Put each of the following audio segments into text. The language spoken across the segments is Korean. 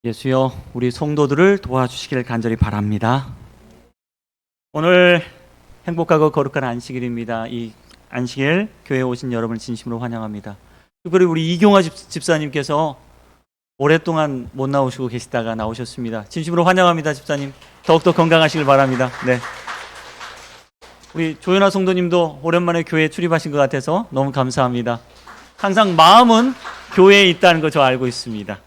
예수여, 우리 성도들을 도와주시길 간절히 바랍니다. 오늘 행복하고 거룩한 안식일입니다. 이 안식일 교회에 오신 여러분을 진심으로 환영합니다. 특별히 우리 이경화 집사님께서 오랫동안 못 나오시고 계시다가 나오셨습니다. 진심으로 환영합니다, 집사님. 더욱더 건강하시길 바랍니다. 네. 우리 조연아 성도님도 오랜만에 교회에 출입하신 것 같아서 너무 감사합니다. 항상 마음은 교회에 있다는 거 저 알고 있습니다.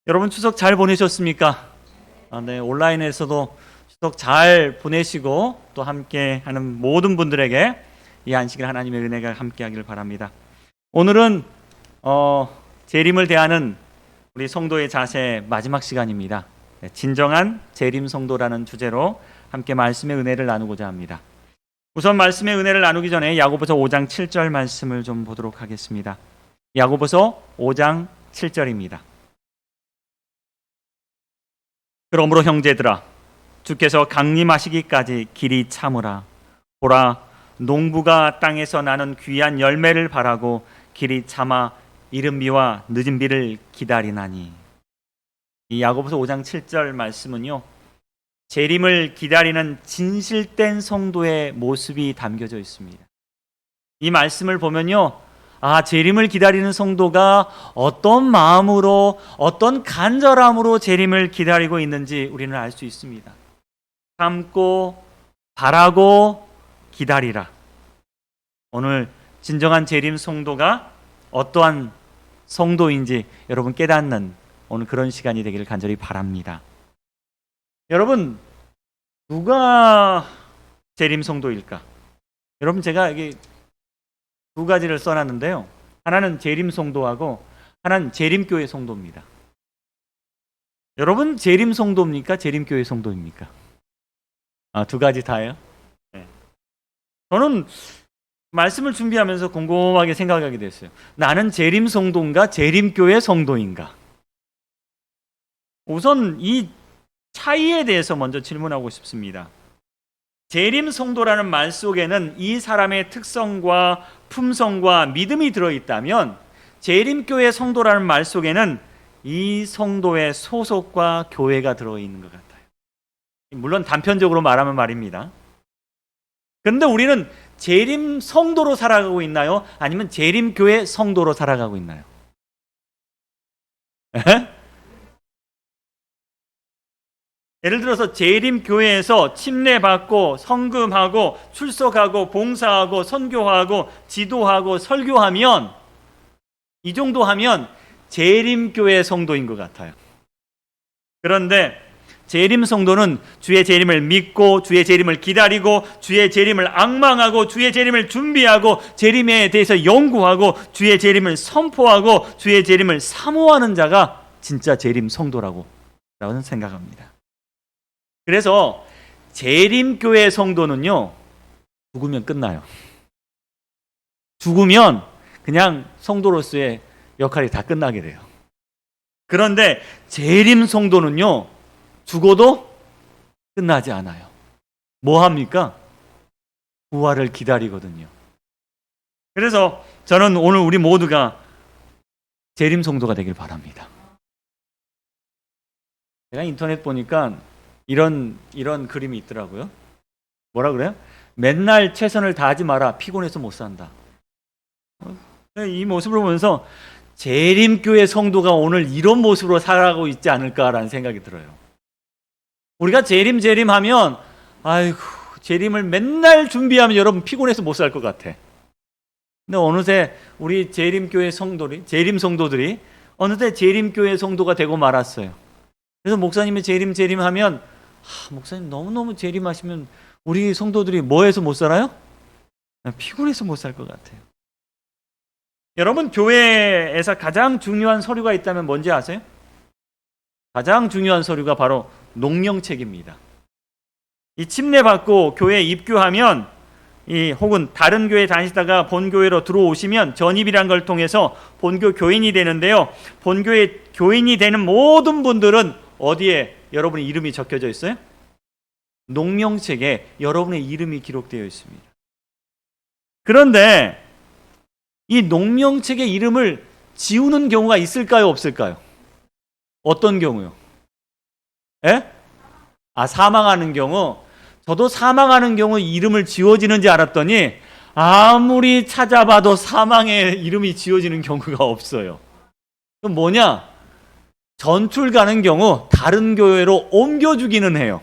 여러분 추석 잘 보내셨습니까? 네, 온라인에서도 추석 잘 보내시고 또 함께하는 모든 분들에게 이 안식일 하나님의 은혜가 함께하기를 바랍니다. 오늘은 재림을 대하는 우리 성도의 자세 마지막 시간입니다. 진정한 재림 성도라는 주제로 함께 말씀의 은혜를 나누고자 합니다. 우선 말씀의 은혜를 나누기 전에 야고보서 5장 7절 말씀을 좀 보도록 하겠습니다. 야고보서 5장 7절입니다. 그러므로 형제들아, 주께서 강림하시기까지 길이 참으라. 보라, 농부가 땅에서 나는 귀한 열매를 바라고 길이 참아 이른 비와 늦은 비를 기다리나니. 이 야고보서 5장 7절 말씀은요, 재림을 기다리는 진실된 성도의 모습이 담겨져 있습니다. 이 말씀을 보면요, 재림을 기다리는 성도가 어떤 마음으로, 어떤 간절함으로 재림을 기다리고 있는지 우리는 알 수 있습니다. 참고, 바라고, 기다리라. 오늘 진정한 재림 성도가 어떠한 성도인지 여러분 깨닫는 오늘 그런 시간이 되기를 간절히 바랍니다. 여러분, 누가 재림 성도일까? 여러분, 제가 여기 두 가지를 써놨는데요. 하나는 재림 성도하고 하나는 재림교회 성도입니다. 여러분 재림 성도입니까? 재림교회 성도입니까? 두 가지 다예요? 네. 저는 말씀을 준비하면서 곰곰하게 생각하게 됐어요. 나는 재림 성도인가? 재림교회 성도인가? 우선 이 차이에 대해서 먼저 질문하고 싶습니다. 재림 성도라는 말 속에는 이 사람의 특성과 품성과 믿음이 들어있다면, 재림교회 성도라는 말 속에는 이 성도의 소속과 교회가 들어있는 것 같아요. 물론 단편적으로 말하면 말입니다. 그런데 우리는 재림 성도로 살아가고 있나요? 아니면 재림교회 성도로 살아가고 있나요? 예를 들어서 재림교회에서 침례받고 성금하고 출석하고 봉사하고 선교하고 지도하고 설교하면, 이 정도 하면 재림교회 성도인 것 같아요. 그런데 재림 성도는 주의 재림을 믿고 주의 재림을 기다리고 주의 재림을 앙망하고 주의 재림을 준비하고 재림에 대해서 연구하고 주의 재림을 선포하고 주의 재림을 사모하는 자가 진짜 재림 성도라고 저는 생각합니다. 그래서 재림교회 성도는요, 죽으면 끝나요. 죽으면 그냥 성도로서의 역할이 다 끝나게 돼요. 그런데 재림 성도는요, 죽어도 끝나지 않아요. 뭐 합니까? 부활을 기다리거든요. 그래서 저는 오늘 우리 모두가 재림 성도가 되길 바랍니다. 제가 인터넷 보니까 이런 그림이 있더라고요. 뭐라 그래요? 맨날 최선을 다하지 마라. 피곤해서 못 산다. 이 모습을 보면서 재림교회 성도가 오늘 이런 모습으로 살아가고 있지 않을까라는 생각이 들어요. 우리가 재림 하면 재림을 맨날 준비하면 여러분 피곤해서 못 살 것 같아. 근데 어느새 우리 재림교회 성도들이, 재림 성도들이 어느새 재림교회 성도가 되고 말았어요. 그래서 목사님이 재림 하면, 목사님 너무너무 재림하시면 우리 성도들이 뭐해서 못 살아요? 피곤해서 못 살 것 같아요. 여러분, 교회에서 가장 중요한 서류가 있다면 뭔지 아세요? 가장 중요한 서류가 바로 농령책입니다. 이 침례받고 교회에 입교하면, 혹은 다른 교회 다니시다가 본교회로 들어오시면 전입이라는 걸 통해서 본교 교인이 되는데요. 본교회 교인이 되는 모든 분들은 어디에 여러분의 이름이 적혀져 있어요? 농령책에 여러분의 이름이 기록되어 있습니다. 그런데 이 농령책의 이름을 지우는 경우가 있을까요? 없을까요? 어떤 경우요? 예? 사망하는 경우. 저도 사망하는 경우 이름을 지워지는지 알았더니 아무리 찾아봐도 사망의 이름이 지워지는 경우가 없어요. 그럼 뭐냐? 전출 가는 경우 다른 교회로 옮겨주기는 해요.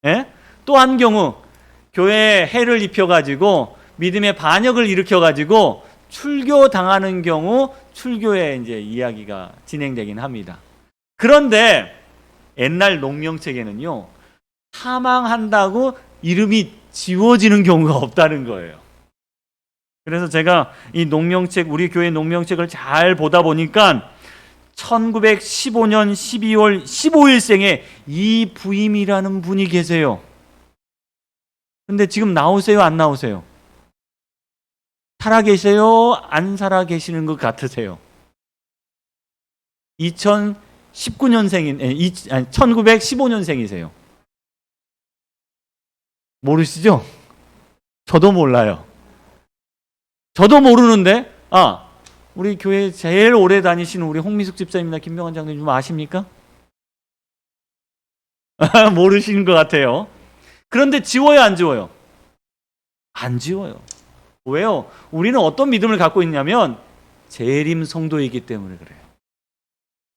예? 또 한 경우 교회에 해를 입혀가지고 믿음의 반역을 일으켜가지고 출교당하는 경우 출교에 이제 이야기가 진행되긴 합니다. 그런데 옛날 농명책에는요, 사망한다고 이름이 지워지는 경우가 없다는 거예요. 그래서 제가 이 농명책, 우리 교회 농명책을 잘 보다 보니까 1915년 12월 15일생에 이부임이라는 분이 계세요. 근데 지금 나오세요, 안 나오세요? 살아계세요, 안 살아계시는 것 같으세요? 1915년생이세요. 모르시죠? 저도 몰라요. 저도 모르는데, 우리 교회 제일 오래 다니시는 우리 홍미숙 집사님이나 김명환 장로님 좀 아십니까? 모르시는 것 같아요. 그런데 지워요, 안 지워요? 안 지워요. 왜요? 우리는 어떤 믿음을 갖고 있냐면 재림 성도이기 때문에 그래요.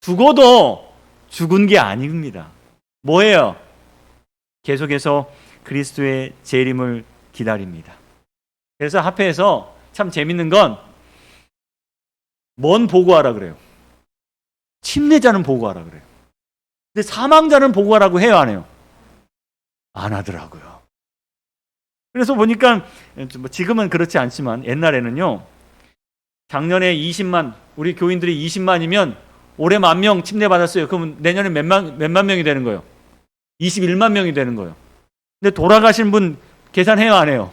죽어도 죽은 게 아닙니다. 뭐예요? 계속해서 그리스도의 재림을 기다립니다. 그래서 합회에서 참 재밌는 건 뭔 보고하라 그래요? 침례자는 보고하라 그래요. 근데 사망자는 보고하라고 해요, 안 해요? 안 하더라고요. 그래서 보니까 지금은 그렇지 않지만 옛날에는요, 작년에 20만, 우리 교인들이 20만이면 올해 10,000명 침례 받았어요. 그러면 내년에 몇만 명이 되는 거예요? 21만 명이 되는 거예요. 근데 돌아가신 분 계산해요, 안 해요?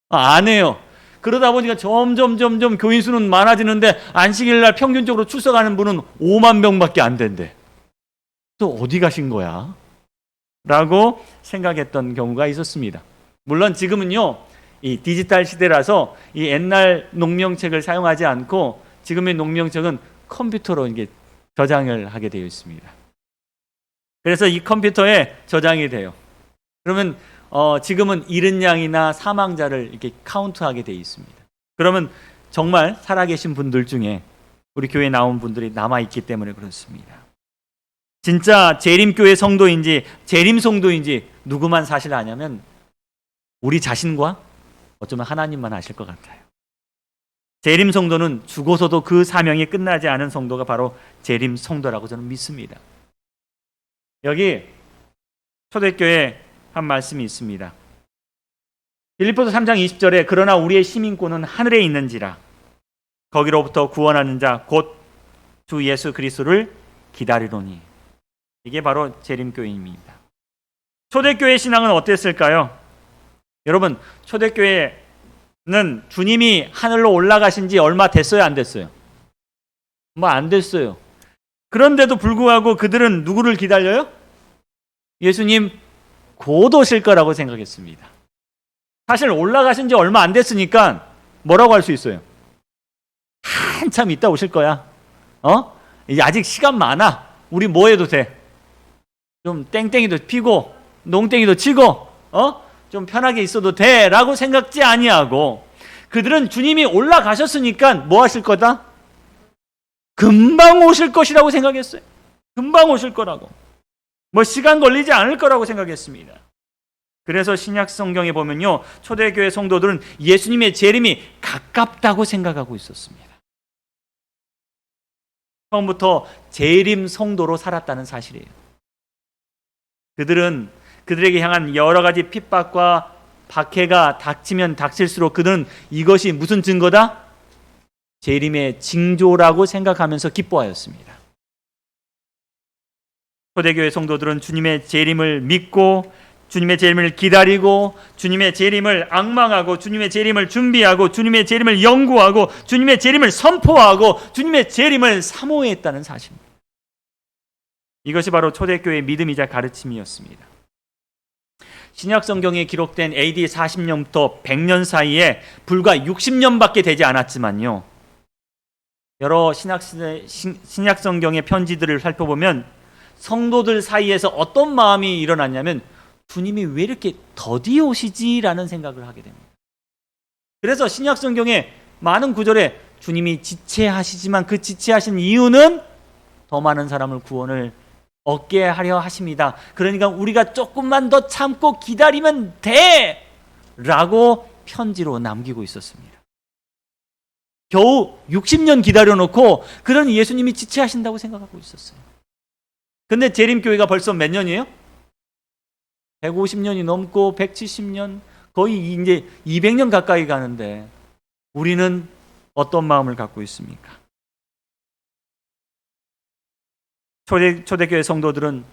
안 해요. 그러다 보니까 점점 교인 수는 많아지는데 안식일 날 평균적으로 출석하는 분은 5만 명밖에 안 된대. 또 어디 가신 거야? 라고 생각했던 경우가 있었습니다. 물론 지금은요, 이 디지털 시대라서 이 옛날 농명책을 사용하지 않고 지금의 농명책은 컴퓨터로 이게 저장을 하게 되어 있습니다. 그래서 이 컴퓨터에 저장이 돼요. 그러면 지금은 잃은 양이나 사망자를 이렇게 카운트하게 되어 있습니다. 그러면 정말 살아계신 분들 중에 우리 교회에 나온 분들이 남아있기 때문에 그렇습니다. 진짜 재림교회 성도인지 재림 성도인지 누구만 사실 아냐면 우리 자신과 어쩌면 하나님만 아실 것 같아요. 재림 성도는 죽어서도 그 사명이 끝나지 않은 성도가 바로 재림 성도라고 저는 믿습니다. 여기 초대교회 한 말씀이 있습니다. 빌립보서 3장 20절에 그러나 우리의 시민권은 하늘에 있는지라 거기로부터 구원하는 자 곧 주 예수 그리스도를 기다리노니. 이게 바로 재림교회입니다. 초대교회 신앙은 어땠을까요? 여러분, 초대교회는 주님이 하늘로 올라가신 지 얼마 됐어요, 안 됐어요? 안 됐어요. 그런데도 불구하고 그들은 누구를 기다려요? 예수님 곧 오실 거라고 생각했습니다. 사실 올라가신 지 얼마 안 됐으니까 뭐라고 할 수 있어요? 한참 있다 오실 거야. 이제 아직 시간 많아. 우리 뭐 해도 돼? 좀 땡땡이도 피고 농땡이도 치고 좀 편하게 있어도 돼 라고 생각지 아니하고 그들은 주님이 올라가셨으니까 뭐 하실 거다? 금방 오실 것이라고 생각했어요. 금방 오실 거라고. 시간 걸리지 않을 거라고 생각했습니다. 그래서 신약 성경에 보면요, 초대교회 성도들은 예수님의 재림이 가깝다고 생각하고 있었습니다. 처음부터 재림 성도로 살았다는 사실이에요. 그들은 그들에게 향한 여러 가지 핍박과 박해가 닥치면 닥칠수록 그들은 이것이 무슨 증거다? 재림의 징조라고 생각하면서 기뻐하였습니다. 초대교회 성도들은 주님의 재림을 믿고 주님의 재림을 기다리고 주님의 재림을 앙망하고 주님의 재림을 준비하고 주님의 재림을 연구하고 주님의 재림을 선포하고 주님의 재림을 사모했다는 사실입니다. 이것이 바로 초대교회의 믿음이자 가르침이었습니다. 신약 성경에 기록된 AD 40년부터 100년 사이에 불과 60년밖에 되지 않았지만요, 여러 신약 성경의 편지들을 살펴보면 성도들 사이에서 어떤 마음이 일어났냐면 주님이 왜 이렇게 더디 오시지라는 생각을 하게 됩니다. 그래서 신약 성경에 많은 구절에 주님이 지체하시지만 그 지체하신 이유는 더 많은 사람을 구원을 얻게 하려 하십니다. 그러니까 우리가 조금만 더 참고 기다리면 돼! 라고 편지로 남기고 있었습니다. 겨우 60년 기다려놓고 그런 예수님이 지체하신다고 생각하고 있었어요. 근데 재림교회가 벌써 몇 년이에요? 150년이 넘고 170년, 거의 이제 200년 가까이 가는데 우리는 어떤 마음을 갖고 있습니까? 초대교회 성도들은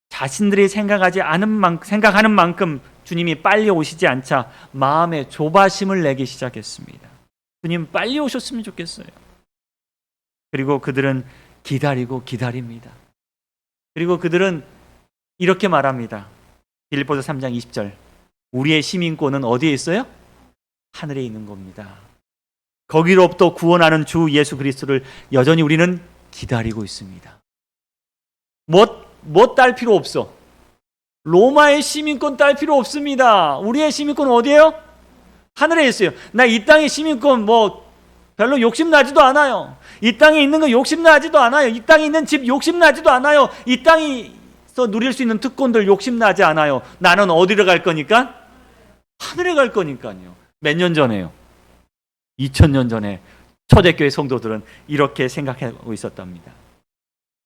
자신들이 생각하는 만큼 주님이 빨리 오시지 않자 마음에 조바심을 내기 시작했습니다. 주님 빨리 오셨으면 좋겠어요. 그리고 그들은 기다리고 기다립니다. 그리고 그들은 이렇게 말합니다. 빌립보서 3장 20절. 우리의 시민권은 어디에 있어요? 하늘에 있는 겁니다. 거기로부터 구원하는 주 예수 그리스도를 여전히 우리는 기다리고 있습니다. 뭐 딸 필요 없어. 로마의 시민권 딸 필요 없습니다. 우리의 시민권은 어디예요? 하늘에 있어요. 나 이 땅의 시민권 별로 욕심나지도 않아요. 이 땅에 있는 거 욕심나지도 않아요. 이 땅에 있는 집 욕심나지도 않아요. 이 땅에서 누릴 수 있는 특권들 욕심나지 않아요. 나는 어디로 갈 거니까? 하늘에 갈 거니까요. 몇 년 전에요? 2000년 전에 초대교회 성도들은 이렇게 생각하고 있었답니다.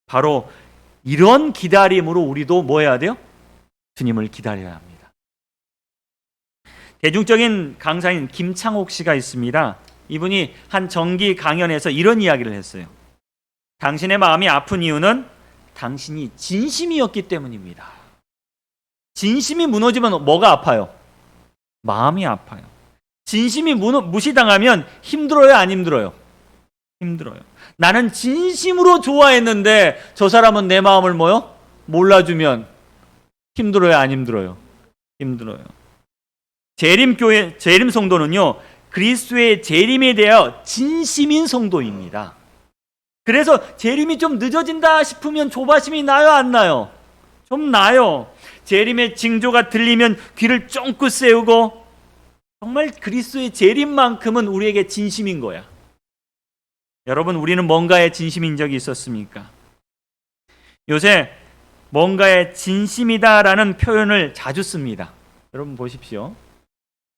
바로 이런 기다림으로 우리도 뭐 해야 돼요? 주님을 기다려야 합니다. 대중적인 강사인 김창옥 씨가 있습니다. 이분이 한 정기 강연에서 이런 이야기를 했어요. 당신의 마음이 아픈 이유는 당신이 진심이었기 때문입니다. 진심이 무너지면 뭐가 아파요? 마음이 아파요. 진심이 무시당하면 힘들어요, 안 힘들어요? 힘들어요. 나는 진심으로 좋아했는데 저 사람은 내 마음을 몰라주면 힘들어요, 안 힘들어요? 힘들어요. 재림 성도는요, 그리스도의 재림에 대하여 진심인 성도입니다. 그래서 재림이 좀 늦어진다 싶으면 조바심이 나요, 안 나요? 좀 나요. 재림의 징조가 들리면 귀를 쫑긋 세우고 정말 그리스도의 재림만큼은 우리에게 진심인 거야. 여러분, 우리는 뭔가에 진심인 적이 있었습니까? 요새 뭔가에 진심이다라는 표현을 자주 씁니다. 여러분 보십시오.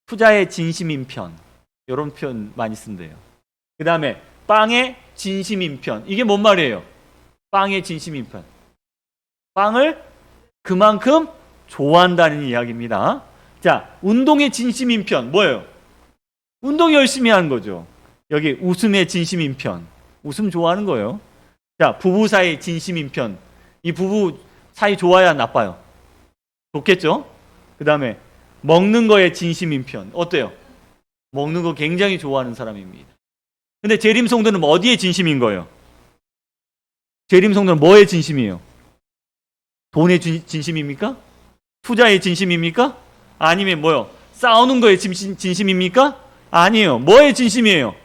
투자의 진심인 편, 이런 표현 많이 쓴대요. 그 다음에 빵의 진심인 편. 이게 뭔 말이에요? 빵의 진심인 편. 빵을 그만큼 좋아한다는 이야기입니다. 자, 운동의 진심인 편 뭐예요? 운동 열심히 하는 거죠. 여기 웃음의 진심인 편, 웃음 좋아하는 거예요. 자, 부부 사이 진심인 편. 이 부부 사이 좋아야 나빠요? 좋겠죠? 그 다음에 먹는 거에 진심인 편. 어때요? 먹는 거 굉장히 좋아하는 사람입니다. 근데 재림 성도는 어디에 진심인 거예요? 재림 성도는 뭐에 진심이에요? 돈의 진심입니까? 투자의 진심입니까? 아니면 뭐요? 싸우는 거에 진심입니까? 아니에요. 뭐에 진심이에요?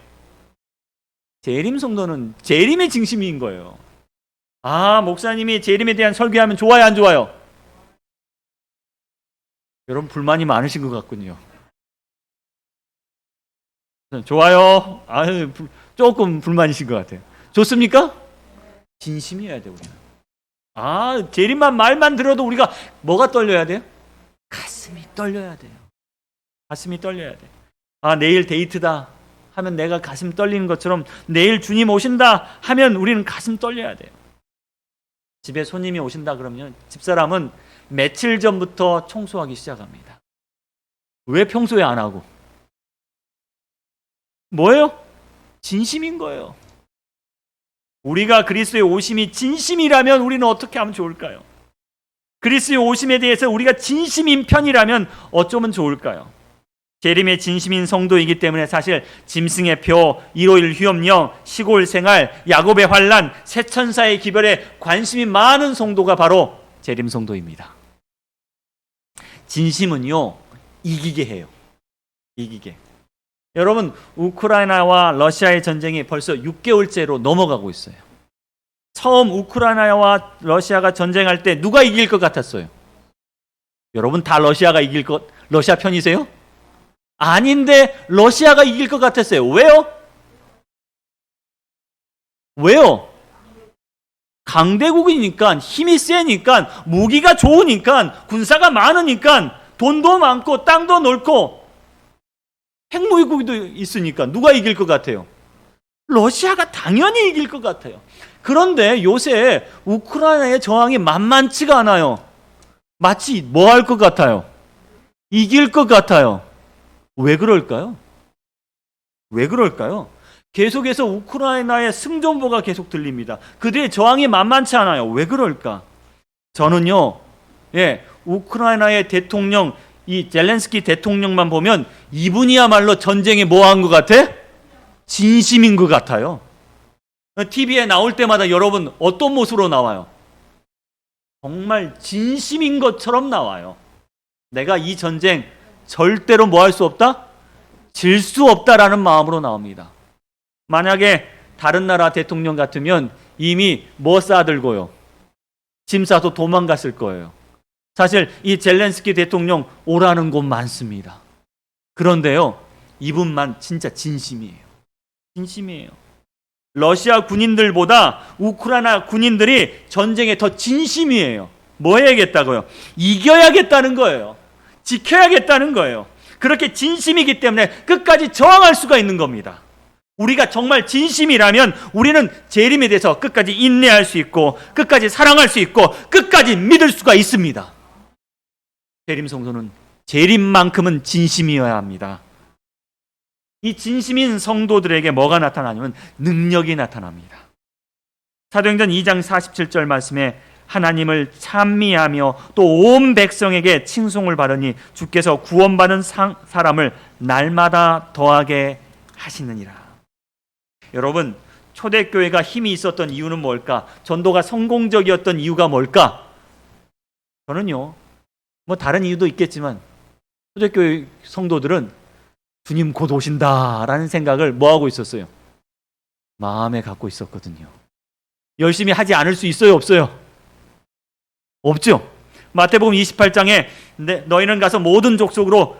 재림 성도는 재림의 진심인 거예요. 아, 목사님이 재림에 대한 설교하면 좋아요, 안 좋아요? 여러분 불만이 많으신 것 같군요. 좋아요. 조금 불만이신 것 같아요. 좋습니까? 진심이어야 돼요, 우리는. 재림만 말만 들어도 우리가 뭐가 떨려야 돼요? 가슴이 떨려야 돼요. 가슴이 떨려야 돼요. 내일 데이트다 하면 내가 가슴 떨리는 것처럼 내일 주님 오신다 하면 우리는 가슴 떨려야 돼요. 집에 손님이 오신다 그러면 집사람은 며칠 전부터 청소하기 시작합니다. 왜 평소에 안 하고? 뭐예요? 진심인 거예요. 우리가 그리스도의 오심이 진심이라면 우리는 어떻게 하면 좋을까요? 그리스도의 오심에 대해서 우리가 진심인 편이라면 어쩌면 좋을까요? 재림의 진심인 성도이기 때문에 사실 짐승의 표, 일요일 휴업령, 시골 생활, 야곱의 환난, 새천사의 기별에 관심이 많은 성도가 바로 재림 성도입니다. 진심은요, 이기게 해요. 이기게. 여러분, 우크라이나와 러시아의 전쟁이 벌써 6개월째로 넘어가고 있어요. 처음 우크라이나와 러시아가 전쟁할 때 누가 이길 것 같았어요? 여러분 다 러시아 편이세요? 아닌데 러시아가 이길 것 같았어요. 왜요? 왜요? 강대국이니까, 힘이 세니까, 무기가 좋으니까, 군사가 많으니까, 돈도 많고 땅도 넓고 핵무기국도 있으니까 누가 이길 것 같아요? 러시아가 당연히 이길 것 같아요. 그런데 요새 우크라이나의 저항이 만만치가 않아요. 마치 뭐 할 것 같아요? 이길 것 같아요. 왜 그럴까요? 왜 그럴까요? 계속해서 우크라이나의 승전보가 계속 들립니다. 그들의 저항이 만만치 않아요. 왜 그럴까? 저는요, 우크라이나의 대통령, 이 젤렌스키 대통령만 보면 이분이야말로 전쟁에 뭐 한 것 같아? 진심인 것 같아요. TV에 나올 때마다 여러분 어떤 모습으로 나와요? 정말 진심인 것처럼 나와요. 내가 이 전쟁 절대로 뭐 할 수 없다? 질 수 없다라는 마음으로 나옵니다. 만약에 다른 나라 대통령 같으면 이미 뭐 싸들고요? 짐 싸서 도망갔을 거예요. 사실 이 젤렌스키 대통령 오라는 곳 많습니다. 그런데요, 이분만 진짜 진심이에요. 진심이에요. 러시아 군인들보다 우크라이나 군인들이 전쟁에 더 진심이에요. 뭐 해야겠다고요? 이겨야겠다는 거예요. 지켜야겠다는 거예요. 그렇게 진심이기 때문에 끝까지 저항할 수가 있는 겁니다. 우리가 정말 진심이라면 우리는 재림에 대해서 끝까지 인내할 수 있고 끝까지 사랑할 수 있고 끝까지 믿을 수가 있습니다. 재림 성도는 재림만큼은 진심이어야 합니다. 이 진심인 성도들에게 뭐가 나타나냐면 능력이 나타납니다. 사도행전 2장 47절 말씀에 하나님을 찬미하며 또 온 백성에게 칭송을 받으니 주께서 구원받은 사람을 날마다 더하게 하시느니라. 여러분, 초대교회가 힘이 있었던 이유는 뭘까? 전도가 성공적이었던 이유가 뭘까? 저는요, 뭐 다른 이유도 있겠지만 초대교회 성도들은 주님 곧 오신다라는 생각을 뭐 하고 있었어요? 마음에 갖고 있었거든요. 열심히 하지 않을 수 있어요, 없어요? 없죠. 마태복음 28장에 너희는 가서 모든 족속으로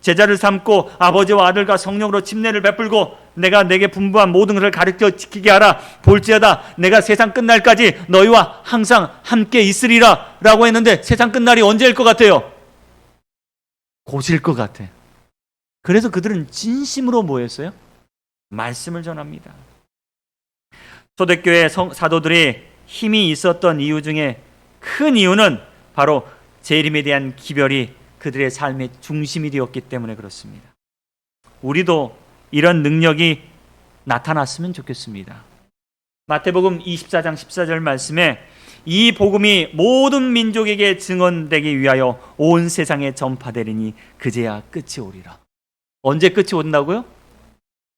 제자를 삼고 아버지와 아들과 성령으로 침례를 베풀고 내가 내게 분부한 모든 것을 가르쳐 지키게 하라. 볼지어다 내가 세상 끝날까지 너희와 항상 함께 있으리라 라고 했는데 세상 끝날이 언제일 것 같아요? 곧일 것 같아. 그래서 그들은 진심으로 뭐 했어요? 말씀을 전합니다. 초대교회 사도들이 힘이 있었던 이유 중에 큰 이유는 바로 재림에 대한 기별이 그들의 삶의 중심이 되었기 때문에 그렇습니다. 우리도 이런 능력이 나타났으면 좋겠습니다. 마태복음 24장 14절 말씀에 이 복음이 모든 민족에게 증언되기 위하여 온 세상에 전파되리니 그제야 끝이 오리라. 언제 끝이 온다고요?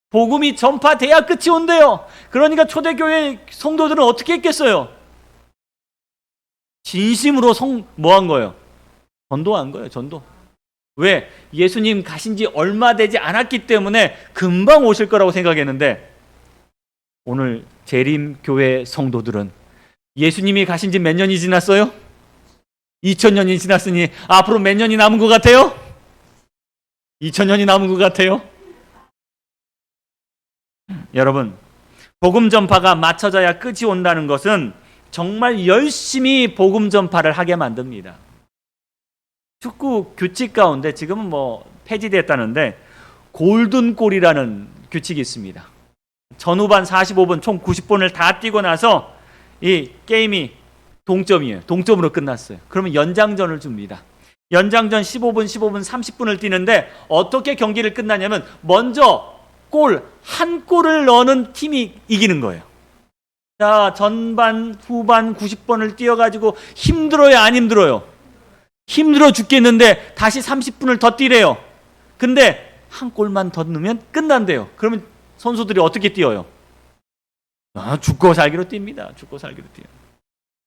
복음이 전파돼야 끝이 온대요. 그러니까 초대교회 성도들은 어떻게 했겠어요? 진심으로 뭐 한 거예요? 전도한 거예요. 전도. 왜? 예수님 가신 지 얼마 되지 않았기 때문에 금방 오실 거라고 생각했는데 오늘 재림교회 성도들은 예수님이 가신 지 몇 년이 지났어요? 2000년이 지났으니 앞으로 몇 년이 남은 것 같아요? 2000년이 남은 것 같아요? 여러분, 복음 전파가 맞춰져야 끝이 온다는 것은 정말 열심히 복음 전파를 하게 만듭니다. 축구 규칙 가운데 지금은 뭐 폐지됐다는데 골든골이라는 규칙이 있습니다. 전후반 45분 총 90분을 다 뛰고 나서 이 게임이 동점이에요. 동점으로 끝났어요. 그러면 연장전을 줍니다. 연장전 15분, 30분을 뛰는데 어떻게 경기를 끝나냐면 먼저 한 골을 넣는 팀이 이기는 거예요. 자, 전반, 후반 90분을 뛰어가지고 힘들어요, 안 힘들어요? 힘들어 죽겠는데 다시 30분을 더 뛰래요. 근데 한 골만 더 넣으면 끝난대요. 그러면 선수들이 어떻게 뛰어요? 죽고 살기로 뜁니다. 죽고 살기로 뛰어요.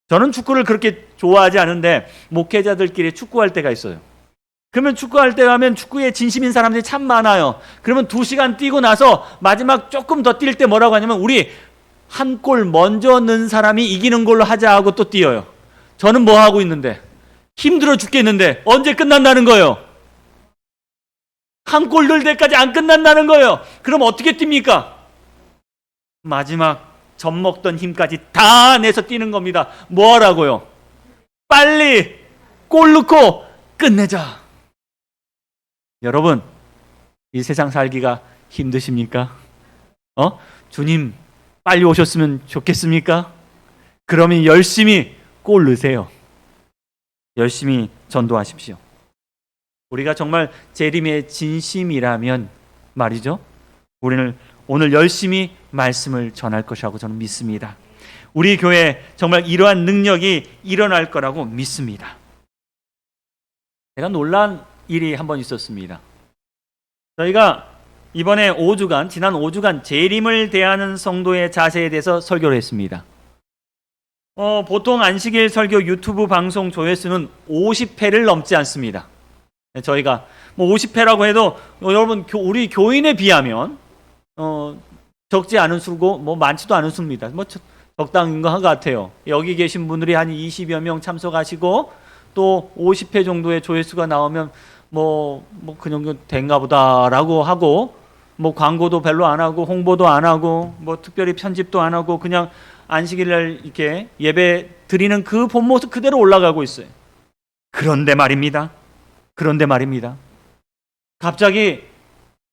저는 축구를 그렇게 좋아하지 않은데 목회자들끼리 축구할 때가 있어요. 그러면 축구할 때 하면 축구에 진심인 사람들이 참 많아요. 그러면 2시간 뛰고 나서 마지막 조금 더 뛸 때 뭐라고 하냐면 우리 한 골 먼저 넣은 사람이 이기는 걸로 하자 하고 또 뛰어요. 저는 뭐 하고 있는데? 힘들어 죽겠는데 언제 끝난다는 거예요? 한 골 넣을 때까지 안 끝난다는 거예요. 그럼 어떻게 뜁니까? 마지막 젖 먹던 힘까지 다 내서 뛰는 겁니다. 뭐 하라고요? 빨리 골 넣고 끝내자. 여러분, 이 세상 살기가 힘드십니까? 주님 빨리 오셨으면 좋겠습니까? 그러면 열심히 골 넣으세요. 열심히 전도하십시오. 우리가 정말 재림의 진심이라면 말이죠, 우리는 오늘 열심히 말씀을 전할 것이라고 저는 믿습니다. 우리 교회에 정말 이러한 능력이 일어날 거라고 믿습니다. 제가 놀란 일이 한 번 있었습니다. 저희가 이번에 5주간, 지난 5주간 재림을 대하는 성도의 자세에 대해서 설교를 했습니다. 보통 안식일 설교 유튜브 방송 조회수는 50회를 넘지 않습니다. 저희가 뭐 50회라고 해도 여러분 우리 교인에 비하면 적지 않은 수고 뭐 많지도 않은 수입니다. 뭐 적당한 것 같아요. 여기 계신 분들이 한 20여 명 참석하시고 또 50회 정도의 조회수가 나오면 뭐 그 정도 된가 보다라고 하고, 뭐 광고도 별로 안 하고 홍보도 안 하고 뭐 특별히 편집도 안 하고 그냥 안식일날 이렇게 예배 드리는 그 본 모습 그대로 올라가고 있어요. 그런데 말입니다. 갑자기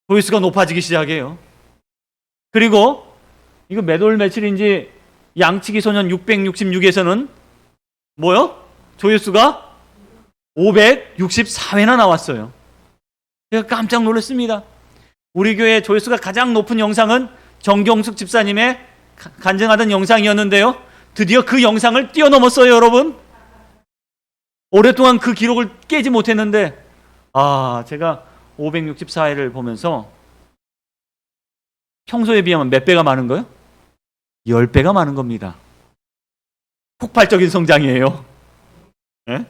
조회수가 높아지기 시작해요. 그리고 이거 몇 월 며칠인지 양치기 소년 666에서는 뭐요? 조회수가 564회나 나왔어요. 제가 깜짝 놀랐습니다. 우리 교회 조회수가 가장 높은 영상은 정경숙 집사님의 간증하던 영상이었는데요, 드디어 그 영상을 뛰어넘었어요. 여러분, 오랫동안 그 기록을 깨지 못했는데 제가 564회를 보면서 평소에 비하면 몇 배가 많은 거예요? 10배가 많은 겁니다. 폭발적인 성장이에요. 네?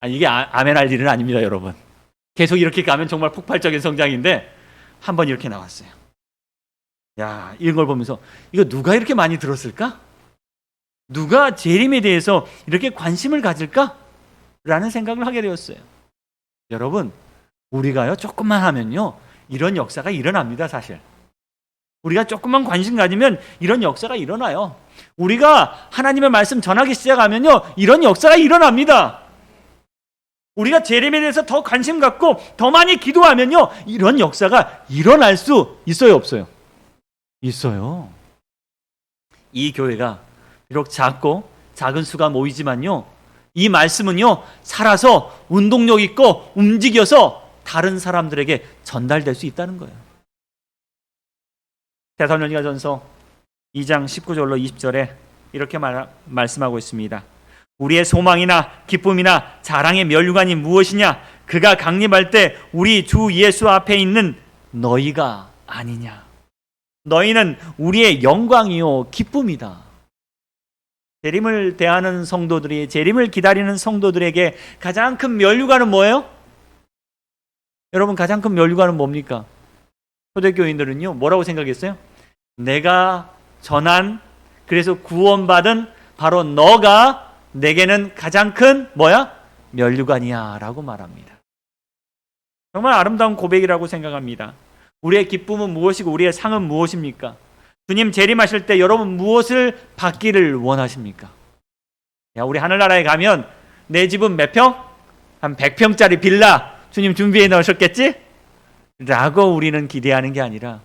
이게 아멘할 일은 아닙니다. 여러분, 계속 이렇게 가면 정말 폭발적인 성장인데 한번 이렇게 나왔어요. 야, 이런 걸 보면서 이거 누가 이렇게 많이 들었을까? 누가 재림에 대해서 이렇게 관심을 가질까? 라는 생각을 하게 되었어요. 여러분, 우리가요 조금만 하면요 이런 역사가 일어납니다. 사실 우리가 조금만 관심 가지면 이런 역사가 일어나요. 우리가 하나님의 말씀 전하기 시작하면요 이런 역사가 일어납니다. 우리가 재림에 대해서 더 관심 갖고 더 많이 기도하면요 이런 역사가 일어날 수 있어요, 없어요? 있어요. 이 교회가 비록 작은 수가 모이지만요, 이 말씀은요 살아서 운동력 있고 움직여서 다른 사람들에게 전달될 수 있다는 거예요. 데살로니가전서 2장 19절로 20절에 이렇게 말씀하고 있습니다. 우리의 소망이나 기쁨이나 자랑의 면류관이 무엇이냐? 그가 강림할 때 우리 주 예수 앞에 있는 너희가 아니냐? 너희는 우리의 영광이요 기쁨이다. 재림을 대하는 성도들이, 재림을 기다리는 성도들에게 가장 큰 면류관은 뭐예요? 여러분, 가장 큰 면류관은 뭡니까? 초대교인들은요 뭐라고 생각했어요? 내가 전한, 그래서 구원받은 바로 너가 내게는 가장 큰 면류관이야 라고 말합니다. 정말 아름다운 고백이라고 생각합니다. 우리의 기쁨은 무엇이고 우리의 상은 무엇입니까? 주님 재림하실 때 여러분 무엇을 받기를 원하십니까? 우리 하늘나라에 가면 내 집은 몇 평? 한 100평짜리 빌라 주님 준비해 놓으셨겠지? 라고 우리는 기대하는 게 아니라,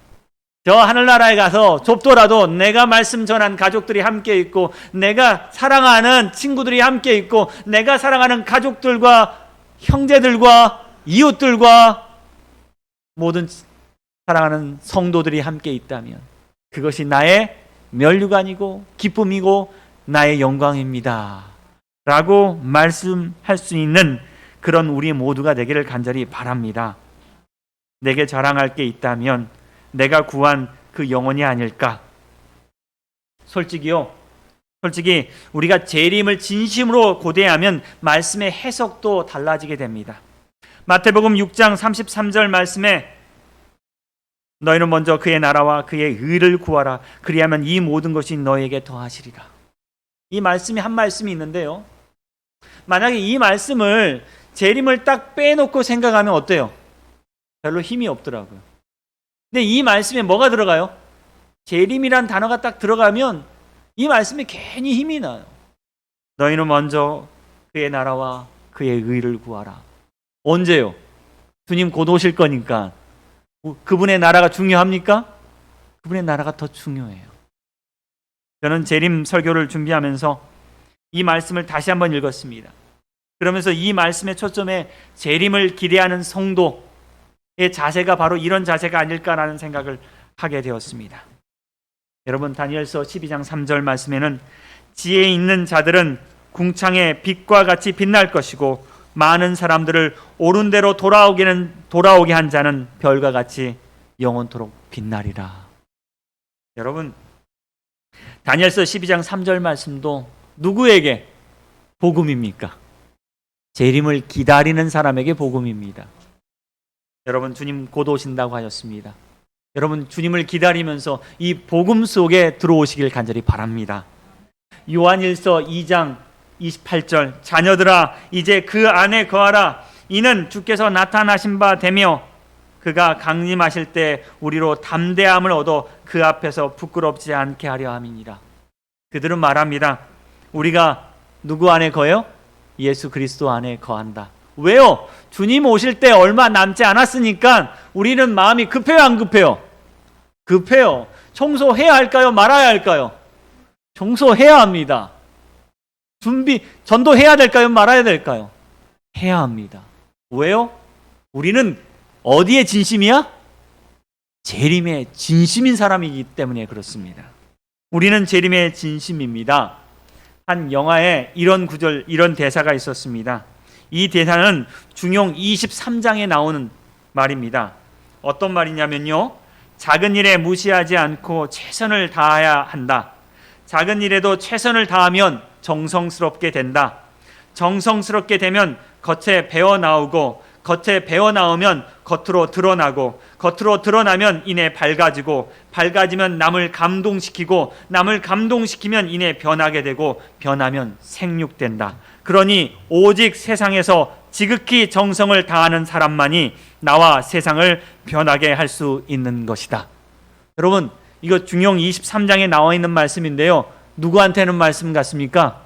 저 하늘나라에 가서 좁더라도 내가 말씀 전한 가족들이 함께 있고, 내가 사랑하는 친구들이 함께 있고, 내가 사랑하는 가족들과 형제들과 이웃들과 모든 사랑하는 성도들이 함께 있다면 그것이 나의 면류관이고 기쁨이고 나의 영광입니다 라고 말씀할 수 있는 그런 우리 모두가 되기를 간절히 바랍니다. 내게 자랑할 게 있다면 내가 구한 그 영혼이 아닐까? 솔직히 우리가 재림을 진심으로 고대하면 말씀의 해석도 달라지게 됩니다. 마태복음 6장 33절 말씀에 너희는 먼저 그의 나라와 그의 의를 구하라. 그리하면 이 모든 것이 너에게 더하시리라. 이 말씀이 한 말씀이 있는데요, 만약에 이 말씀을 재림을 딱 빼놓고 생각하면 어때요? 별로 힘이 없더라고요. 근데 이 말씀에 뭐가 들어가요? 재림이란 단어가 딱 들어가면 이 말씀에 괜히 힘이 나요. 너희는 먼저 그의 나라와 그의 의를 구하라. 언제요? 주님 곧 오실 거니까. 그분의 나라가 중요합니까? 그분의 나라가 더 중요해요. 저는 재림 설교를 준비하면서 이 말씀을 다시 한번 읽었습니다. 그러면서 이 말씀의 초점에 재림을 기대하는 성도의 자세가 바로 이런 자세가 아닐까라는 생각을 하게 되었습니다. 여러분, 다니엘서 12장 3절 말씀에는 지혜 있는 자들은 궁창의 빛과 같이 빛날 것이고 많은 사람들을 옳은 대로 돌아오게 한 자는 별과 같이 영원토록 빛나리라. 여러분, 다니엘서 12장 3절 말씀도 누구에게 복음입니까? 재림을 기다리는 사람에게 복음입니다. 여러분, 주님 곧 오신다고 하셨습니다. 여러분, 주님을 기다리면서 이 복음 속에 들어오시길 간절히 바랍니다. 요한일서 2장 28절, 자녀들아 이제 그 안에 거하라. 이는 주께서 나타나신 바 되며 그가 강림하실 때 우리로 담대함을 얻어 그 앞에서 부끄럽지 않게 하려 함이니라. 그들은 말합니다. 우리가 누구 안에 거해요? 예수 그리스도 안에 거한다. 왜요? 주님 오실 때 얼마 남지 않았으니까 우리는 마음이 급해요, 안 급해요? 급해요. 청소해야 할까요? 말아야 할까요? 청소해야 합니다. 전도해야 될까요? 말아야 될까요? 해야 합니다. 왜요? 우리는 어디에 진심이야? 재림에 진심인 사람이기 때문에 그렇습니다. 우리는 재림의 진심입니다. 한 영화에 이런 구절, 이런 대사가 있었습니다. 이 대사는 중용 23장에 나오는 말입니다. 어떤 말이냐면요, 작은 일에 무시하지 않고 최선을 다해야 한다. 작은 일에도 최선을 다하면 정성스럽게 된다. 정성스럽게 되면 겉에 배어나오고, 겉에 배어나오면 겉으로 드러나고, 겉으로 드러나면 이내 밝아지고, 밝아지면 남을 감동시키고, 남을 감동시키면 이내 변하게 되고, 변하면 생육된다. 그러니 오직 세상에서 지극히 정성을 다하는 사람만이 나와 세상을 변하게 할 수 있는 것이다. 여러분, 이거 중용 23장에 나와 있는 말씀인데요, 누구한테는 말씀 같습니까?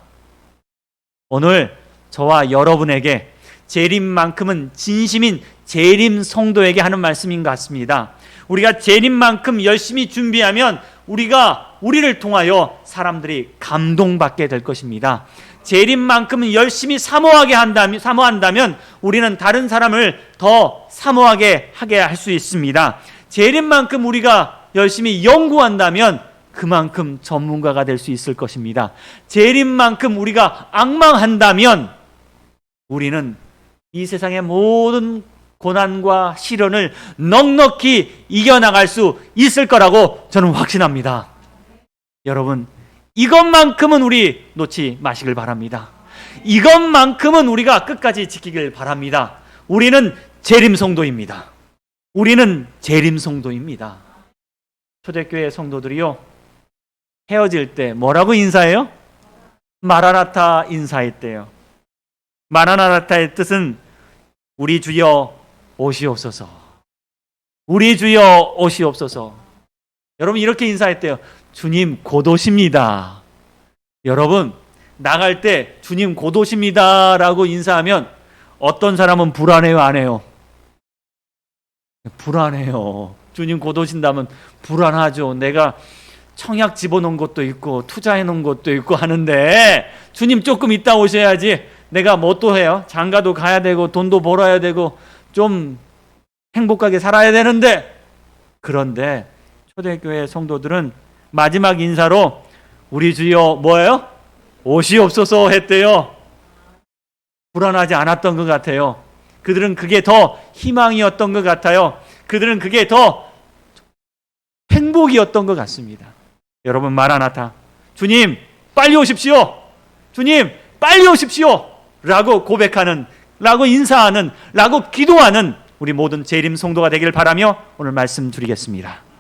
오늘 저와 여러분에게 재림만큼은 진심인 재림 성도에게 하는 말씀인 것 같습니다. 우리가 재림만큼 열심히 준비하면 우리를 통하여 사람들이 감동받게 될 것입니다. 재림만큼 열심히 사모한다면 우리는 다른 사람을 더 사모하게 하게 할 수 있습니다. 재림만큼 우리가 열심히 연구한다면 그만큼 전문가가 될 수 있을 것입니다. 재림만큼 우리가 앙망한다면 우리는 이 세상의 모든 고난과 시련을 넉넉히 이겨나갈 수 있을 거라고 저는 확신합니다. 여러분, 이것만큼은 우리 놓지 마시길 바랍니다. 이것만큼은 우리가 끝까지 지키길 바랍니다. 우리는 재림 성도입니다. 우리는 재림 성도입니다. 초대교회 성도들이요, 헤어질 때 뭐라고 인사해요? 마라나타 인사했대요. 마라나타의 뜻은 우리 주여 오시옵소서. 우리 주여 오시옵소서. 여러분, 이렇게 인사했대요. 주님 곧 오십니다. 여러분, 나갈 때 주님 곧 오십니다 라고 인사하면 어떤 사람은 불안해요, 안 해요? 불안해요. 주님 곧 오신다면 불안하죠. 내가 청약 집어넣은 것도 있고 투자해 놓은 것도 있고 하는데 주님 조금 있다 오셔야지 내가 뭐 또 해요? 장가도 가야 되고 돈도 벌어야 되고 좀 행복하게 살아야 되는데, 그런데 초대교회 성도들은 마지막 인사로 우리 주여 뭐예요? 오시옵소서 했대요. 불안하지 않았던 것 같아요. 그들은 그게 더 희망이었던 것 같아요. 그들은 그게 더 행복이었던 것 같습니다. 여러분, 마라나타, 주님 빨리 오십시오, 주님 빨리 오십시오 라고 고백하는, 라고 인사하는, 라고 기도하는 우리 모든 재림 성도가 되길 바라며 오늘 말씀드리겠습니다.